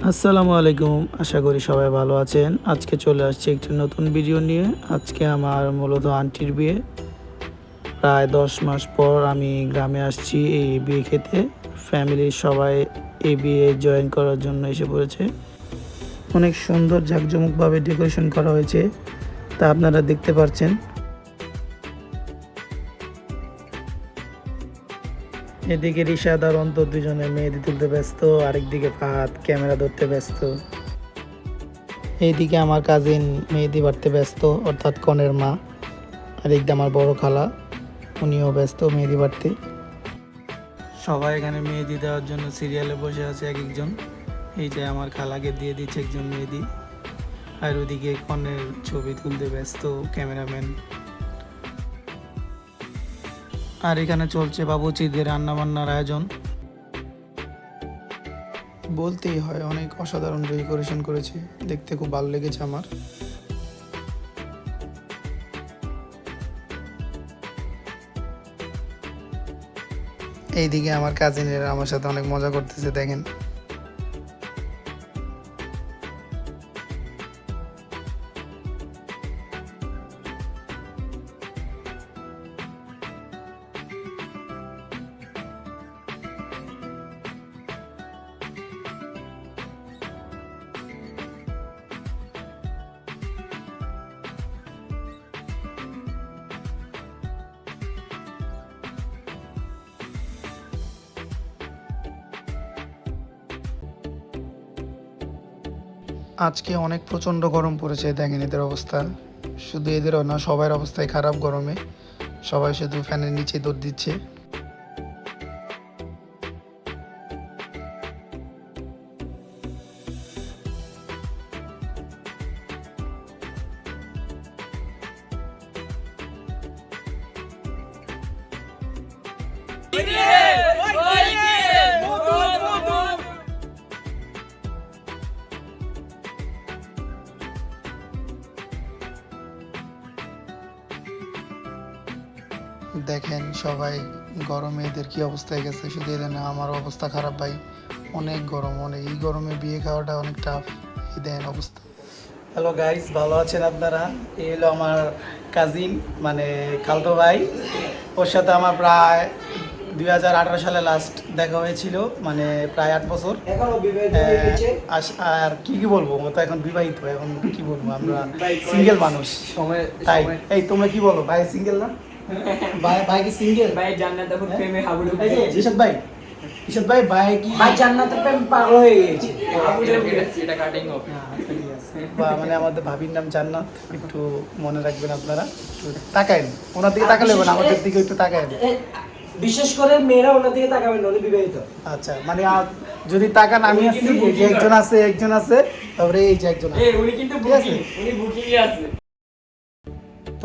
আসসালামু আলাইকুম। আশা করি সবাই ভালো আছেন। আজকে চলে আসছি একটি নতুন ভিডিও নিয়ে। আজকে আমার মূলত আন্টির বিয়ে। প্রায় ১০ মাস পর আমি গ্রামে আসছি এই বিয়ে খেতে। ফ্যামিলির সবাই এই বিয়ে জয়েন করার জন্য এসে পড়েছে। অনেক সুন্দর জাঁকজমকভাবে ডেকোরেশন করা হয়েছে, তা আপনারা দেখতে পাচ্ছেন। এদিকে রিশাদ আর অন্তর দুজনে মেহেদি তুলতে ব্যস্ত, আরেকদিকে ফাহাদ ক্যামেরা ধরতে ব্যস্ত। এইদিকে আমার কাজিন মেহেদি বাটতে ব্যস্ত, অর্থাৎ কনের মা। আর এইদিকে আমার বড় খালা, উনিও ব্যস্ত মেহেদি বাটতে। সবাই এখানে মেহেদি দেওয়ার জন্য সিরিয়ালে বসে আছে এক একজন। এই যে আমার খালাকে দিয়ে দিচ্ছে একজন মেহেদি, আর ওদিকে কনের ছবি তুলতে ব্যস্ত ক্যামেরাম্যান। আর এখানে চলছে বাবুচিদের রান্নাবান্নার আয়োজন। বলতেই হয় অনেক অসাধারণ ডেকোরেশন করেছে, দেখতে খুব ভালো লেগেছে আমার। এইদিকে আমার কাজিনেরা আমার সাথে অনেক মজা করতেছে, দেখেন। আজকে অনেক প্রচণ্ড গরম পড়েছে, দেখেন এদের অবস্থা। শুধু এদেরও না, সবার অবস্থাই খারাপ গরমে। সবাই শুধু ফ্যানের নিচে দৌড় দিচ্ছে। দেখেন সবাই গরমে এদের কি অবস্থা হয়ে গেছে। শুধু এদের না, আমারও অবস্থা খারাপ ভাই। অনেক গরম, অনেক। এই গরমে বিয়ে খাওয়াটা অনেক টাফ। এই দেখেন অবস্থা। হ্যালো গাইস, ভালো আছেন আপনারা? এই হলো আমার কাজিন, মানে খালতো ভাই। ওর সাথে আমার প্রায় 2018 সালে লাস্ট দেখা হয়েছিল, মানে প্রায় 8 বছর। আর কি কি বলবো, ও তো এখন বিবাহিত। এখন কি বলবো, আমরা সিঙ্গেল মানুষ। তাই এই তোমরা কি বলো, ভাই সিঙ্গেল না? ভাই কি সিঙ্গেল? ভাই জান্নাত এখন প্রেমে হাবুডুবু। এই যে ঋষাদ ভাই, ভাই কি ভাই জান্নাতের প্রেম পাগল হয়ে গেছে। এটা কাটিং অফ। মানে আমাদের ভাবির নাম জান্নাত, একটু মনে রাখবেন আপনারা। একটু তাকায়েন, ওনার দিকে তাকালে হবে না, আমাদের দিকে একটু তাকায়েন। বিশেষ করে মেয়েরা ওনার দিকে তাকাবেন না, উনি বিবাহিত। আচ্ছা, মানে যদি তাকান, আমি আছি, এই যে একজন আছে, তারপরে এই যে একজন আছে। উনি কিন্তু ঠিক আছে? উনি বুকিংয়ে আছে।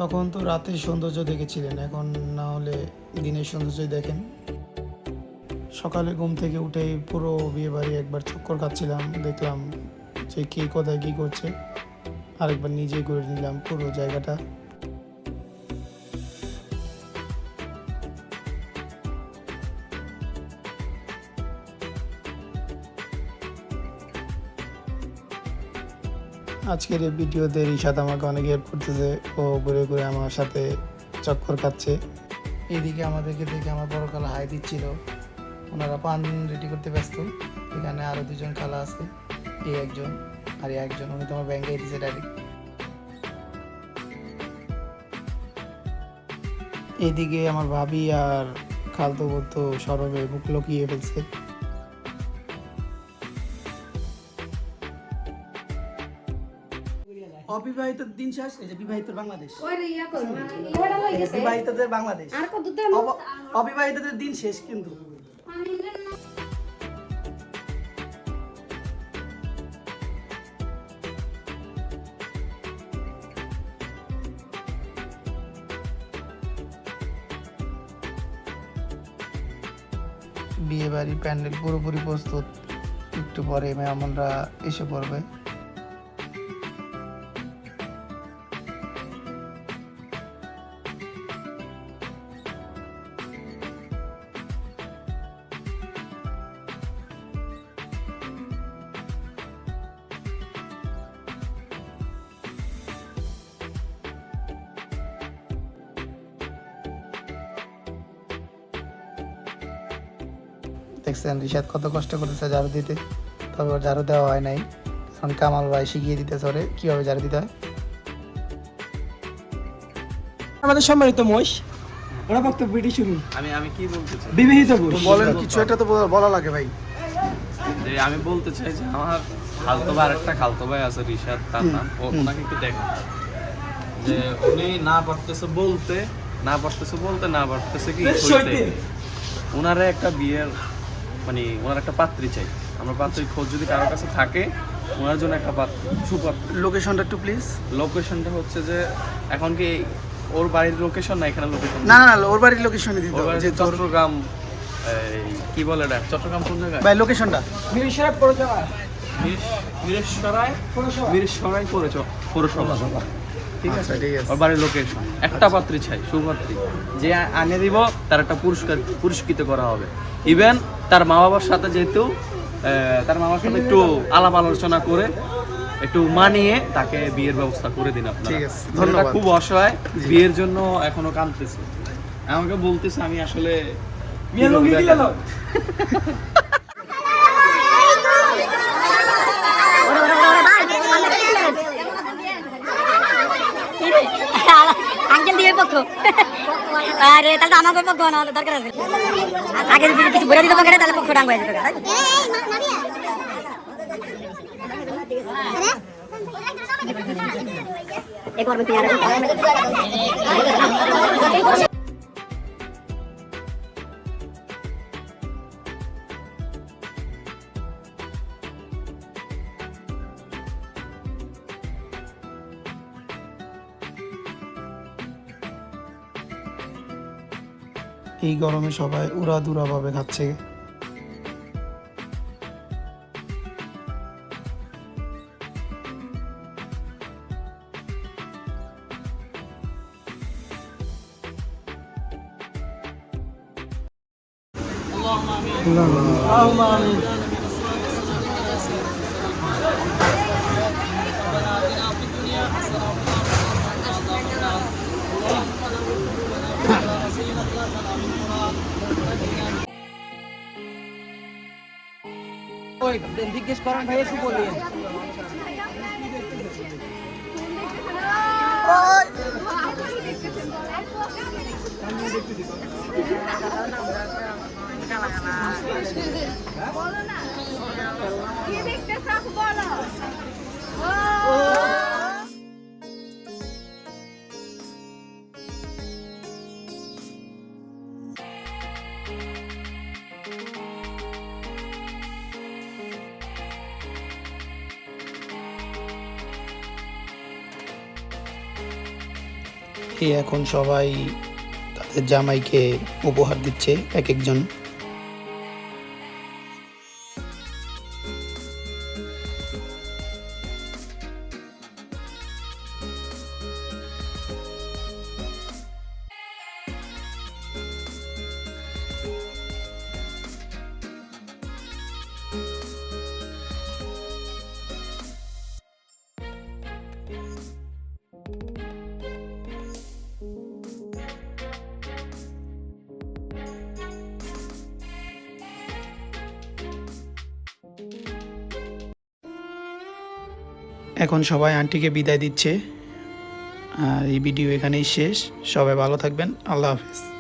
তখন তো রাতের সৌন্দর্য দেখেছিলেন, এখন না হলে দিনের সৌন্দর্যই দেখেন। সকালে ঘুম থেকে উঠে পুরো বিয়ে বাড়ি একবার চক্কর খাচ্ছিলাম, দেখলাম যে কে কোথায় কী করছে। আরেকবার নিজেই করে নিলাম পুরো জায়গাটা। আজকের এই ভিডিওতে রিশাদ আমাকে অনেক হেল্প করতেছে। ও ঘুরে ঘুরে আমার সাথে চক্কর খাচ্ছে। এইদিকে আমাদেরকে দেখে আমার বড় খালা হাই দিচ্ছিল। ওনারা পান রেডি করতে ব্যস্ত। এখানে আরও দুজন খালা আছে, এই একজন আর এই একজন। উনি তোমার ব্যাংকে দিচ্ছে ডাইরেক্ট। এইদিকে আমার ভাবি আর খালতো বলতো সরবে মুখ লুকিয়ে ফেলছে। অবিবাহিতর দিন শেষ, এই যে বিবাহিত বাংলাদেশ। বিবাহিতদের বাংলাদেশ, অবিবাহিতদের দিন শেষ কিন্তু। বিয়ে বাড়ি প্যান্ডেল পুরোপুরি প্রস্তুত, একটু পরে মেহমানরা এসে পড়বে। দেখছেন রিশাদ কত কষ্ট করতেছে ঝাড়ু দিতে, তবে ওর ঝাড়ু দেওয়া হয় নাই, কারণ কামাল ভাই শিখিয়ে দিতেছে ওরে কীভাবে ঝাড়ু দিতে হয়। আমাদের সম্মানিত মহিষ, ওরা বক্তব্যটি শুনুন। আমি কি বলতে চাই বিবাহিত পুরুষ। বলেন কিছু একটা তো বলা লাগে ভাই। যে আমি বলতে চাই যে আমার খালতো ভাই আরেকটা খালতো ভাই আছে রিশাদ, তার নাম, ওনাকে একটু দেখেন যে উনি না পারতেছে বলতে না পারতেছে কি সইতে। ওনারে একটা বিয়ের মানে ওনার একটা পাত্রী চাই আমরা, পাত্রীর খোঁজ যদি কারোর কাছে থাকে ওনার জন্য একটা সুপাত্র। লোকেশনটা একটু প্লিজ। লোকেশনটা হচ্ছে যে এখন কি ওর বাড়ির লোকেশন না এখানে লোকেশন? না ওর বাড়ির লোকেশনই দিতে ওর হবে, বাড়ি যে চট্টগ্রাম, এই কি বলে এটা, চট্টগ্রাম কোন জায়গায় ভাই লোকেশনটা মিরসরাই পৌরসভা। মিরসরাই পৌরসভা। ঠিক আছে, ঠিক আছে। ওর বাড়ির লোকেশন। একটা পাত্রী চাই, সুপাত্রী, যে আনে দিব তার একটা পুরস্কৃত করা হবে। ইভেন তার মা বাবার সাথে যেহেতু তার মা বাবার সাথে একটু আলাপ আলোচনা করে একটু মানিয়ে তাকে বিয়ের ব্যবস্থা করে দিন আপনারা। ঠিক আছে, ছেলেটা ধন্যবাদ। খুব অসহায়, বিয়ের জন্য এখনো কাঁদতেছে, আমাকে বলতেছে আমি আসলে বিয়ে লঙ্গি দিয়ে দাও। আঙ্কেল দিয়ে পক্ষ আরে তাহলে তো আমাকে পক্ষ না দরকার আছে আগে যদি কিছু বলে দিতে পারে তাহলে পক্ষ ডাঙ্গ হয়ে যেত একবার তুই আর এই গরমে সবাই উড়াদুরা ভাবে খাচ্ছে। ওই জিজ্ঞেস করেন ভাই একটু বলিয়ে। এই এখন সবাই তাদের জামাইকে উপহার দিচ্ছে এক একজন। এখন সবাই আন্টিকে বিদায় দিচ্ছে, আর এই ভিডিও এখানেই শেষ। সবাই ভালো থাকবেন, আল্লাহ হাফেজ।